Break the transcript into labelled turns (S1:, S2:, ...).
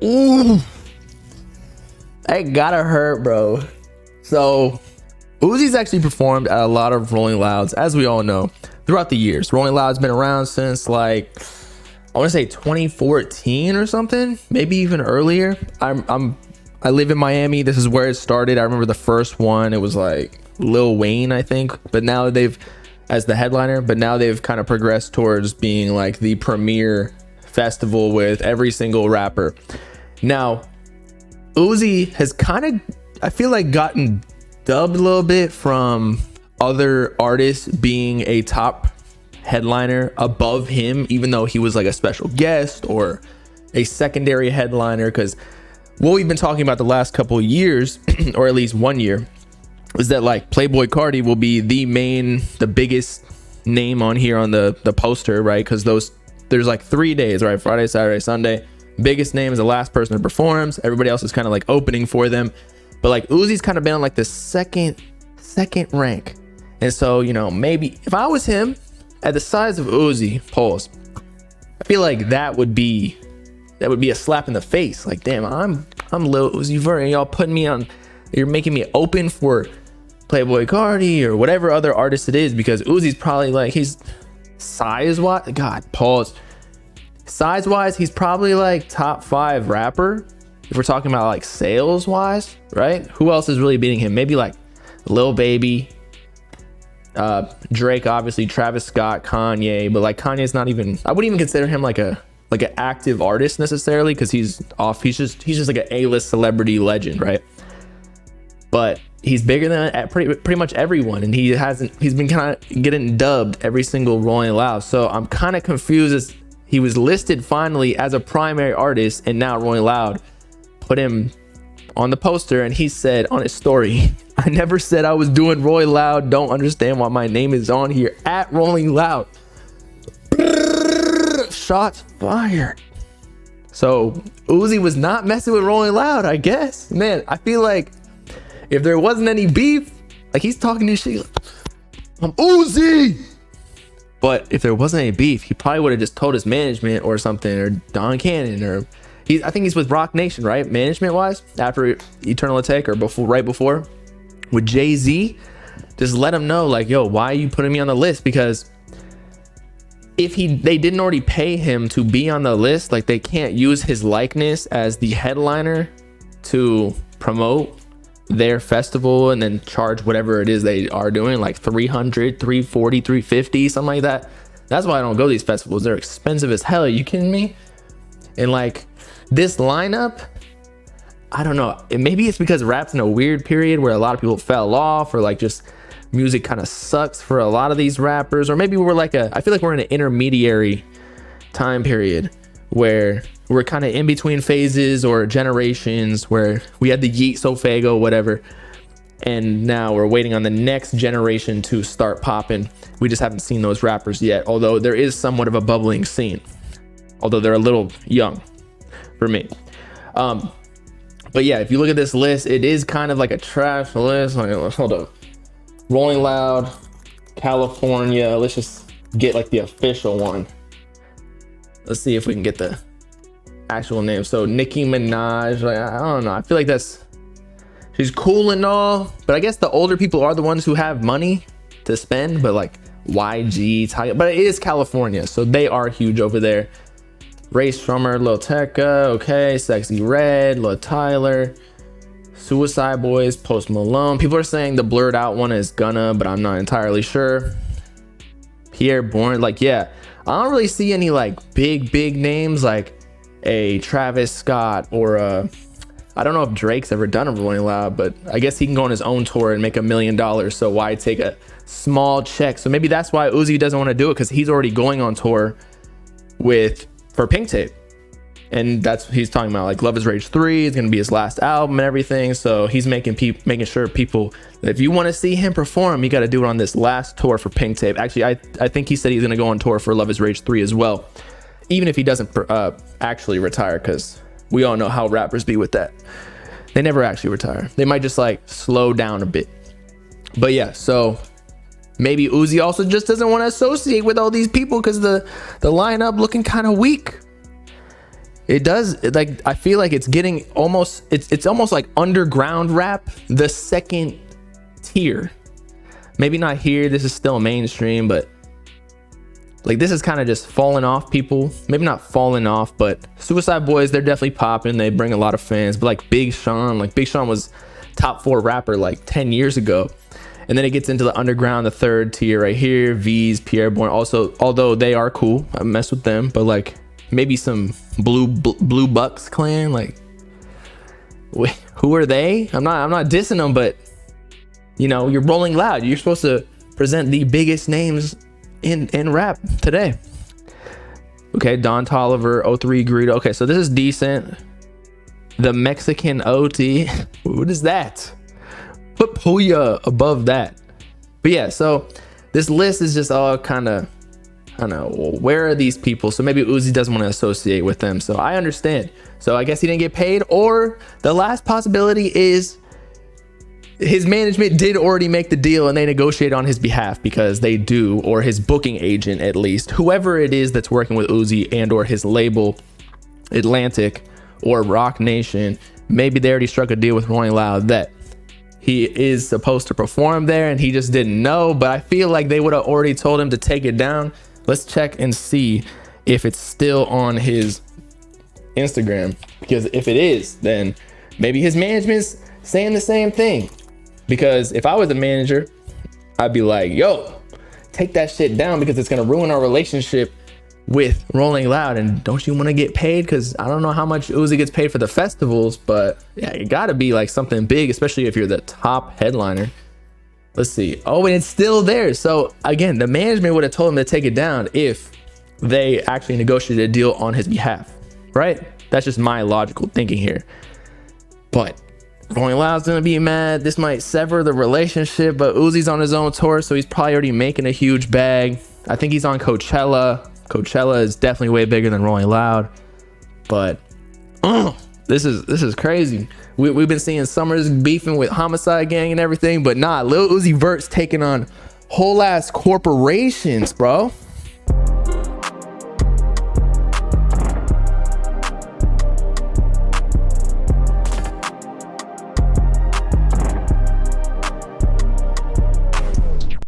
S1: Ooh, that gotta hurt, bro. So Uzi's actually performed at a lot of Rolling Louds, as we all know, throughout the years. Rolling Loud's been around since like, I want to say 2014 or something, maybe even earlier. I live in Miami. This is where it started. I remember the first one. It was like Lil Wayne, I think. But now they've, as the headliner, but now they've kind of progressed towards being like the premier festival with every single rapper. Now, Uzi has kind of, I feel like, gotten dubbed a little bit from other artists being a top headliner above him, even though he was like a special guest or a secondary headliner. Because what we've been talking about the last couple of years, or at least 1 year, is that like Playboy Carti will be the biggest name on here on the poster, right? Because there's like 3 days, right? Friday, Saturday, Sunday. Biggest name is the last person who performs. Everybody else is kind of like opening for them. But like Uzi's kind of been on like the second rank. And so, you know, maybe if I was him at the size of Uzi, pause, I feel like that would be a slap in the face. Like, damn, I'm Lil Uzi Vert, and y'all putting me on, you're making me open for Playboy Carti or whatever other artist it is, because Uzi's probably like, he's size-wise, God, pause. Size-wise, he's probably like top 5 rapper. If we're talking about like sales-wise, right? Who else is really beating him? Maybe like Lil Baby, Drake, obviously, Travis Scott, Kanye, but like Kanye's not even, I wouldn't even consider him like an active artist necessarily, because he's just like an A-list celebrity legend, right? But he's bigger than at pretty much everyone, and he's been kind of getting dubbed every single Rolling Loud. So I'm kind of confused, as he was listed finally as a primary artist, and now Rolling Loud put him on the poster, and he said on his story, I never said I was doing Rolling Loud. Don't understand why my name is on here at Rolling Loud. Shots fired. So Uzi was not messing with Rolling Loud, I guess. Man, I feel like if there wasn't any beef, like he's talking this shit, I'm Uzi. But if there wasn't any beef, he probably would have just told his management or something, or Don Cannon, or I think he's with Rock Nation, right? Management wise, after Eternal Attack, or right before with Jay-Z, just let him know, like, yo, why are you putting me on the list? Because if they didn't already pay him to be on the list, like, they can't use his likeness as the headliner to promote their festival and then charge whatever it is they are doing, like 300, 340, 350, something like that. That's why I don't go to these festivals. They're expensive as hell. Are you kidding me? And like this lineup, I don't know, maybe it's because rap's in a weird period where a lot of people fell off, or like just music kind of sucks for a lot of these rappers, or maybe we're like I feel like we're in an intermediary time period where we're kind of in between phases or generations, where we had the Yeet, Sofago, whatever, and now we're waiting on the next generation to start popping. We just haven't seen those rappers yet, although there is somewhat of a bubbling scene, although they're a little young for me. But yeah, if you look at this list, it is kind of like a trash list. Hold up. Rolling Loud, California. Let's just get like the official one. Let's see if we can get the actual name. So Nicki Minaj, like, I don't know. I feel like she's cool and all, but I guess the older people are the ones who have money to spend. But like YG, but it is California, so they are huge over there. Ray Strummer, Lil Tecca, okay, Sexy Red, Lil Tyler, Suicide Boys, Post Malone. People are saying the blurred out one is Gunna, but I'm not entirely sure. Pierre Bourne, like, yeah, I don't really see any like big names like a Travis Scott or I don't know if Drake's ever done a Rolling Loud, but I guess he can go on his own tour and make $1 million. So why take a small check? So maybe that's why Uzi doesn't want to do it, because he's already going on tour for Pink Tape, and that's what he's talking about. Like Love Is Rage 3 is going to be his last album and everything, so he's making sure people, if you want to see him perform, you got to do it on this last tour for Pink Tape. Actually, I think he said he's going to go on tour for Love Is Rage 3 as well, even if he doesn't actually retire, because we all know how rappers be with that. They never actually retire. They might just like slow down a bit. But yeah, so maybe Uzi also just doesn't want to associate with all these people because the lineup looking kind of weak. It does, like, I feel like it's getting almost, it's almost like underground rap, the second tier. Maybe not here, this is still mainstream, but like this is kind of just falling off people. Maybe not falling off, but Suicide Boys, they're definitely popping. They bring a lot of fans. But like Big Sean was top 4 rapper like 10 years ago. And then it gets into the underground, the third tier right here. V's, Pierre Bourne. Also, although they are cool, I mess with them, but like maybe some Blue Bucks clan. Like, wait, who are they? I'm not dissing them, but you know, you're Rolling Loud. You're supposed to present the biggest names in rap today. Okay, Don Toliver, 03 Greedo. Okay, so this is decent. The Mexican OT. What is that? Put Puya above that. But yeah, so this list is just all kind of, I don't know, well, where are these people? So maybe Uzi doesn't want to associate with them. So I understand. So I guess he didn't get paid, or the last possibility is his management did already make the deal and they negotiate on his behalf, because they do, or his booking agent, at least, whoever it is that's working with Uzi and or his label, Atlantic or Rock Nation, maybe they already struck a deal with Rolling Loud that he is supposed to perform there and he just didn't know. But I feel like they would have already told him to take it down. Let's check and see if it's still on his Instagram, because if it is, then maybe his management's saying the same thing. Because if I was a manager, I'd be like, yo, take that shit down, because it's going to ruin our relationship with Rolling Loud. And don't you want to get paid? Because I don't know how much Uzi gets paid for the festivals, but yeah, it got to be like something big, especially if you're the top headliner. Let's see. Oh, and it's still there. So again, the management would have told him to take it down if they actually negotiated a deal on his behalf, right? That's just my logical thinking here. But Rolling Loud's gonna be mad. This might sever the relationship, but Uzi's on his own tour, so he's probably already making a huge bag. I think he's on Coachella. Coachella is definitely way bigger than Rolling Loud. But this is crazy. We've been seeing Summers beefing with Homicide Gang and everything, but nah, Lil Uzi Vert's taking on whole ass corporations, bro.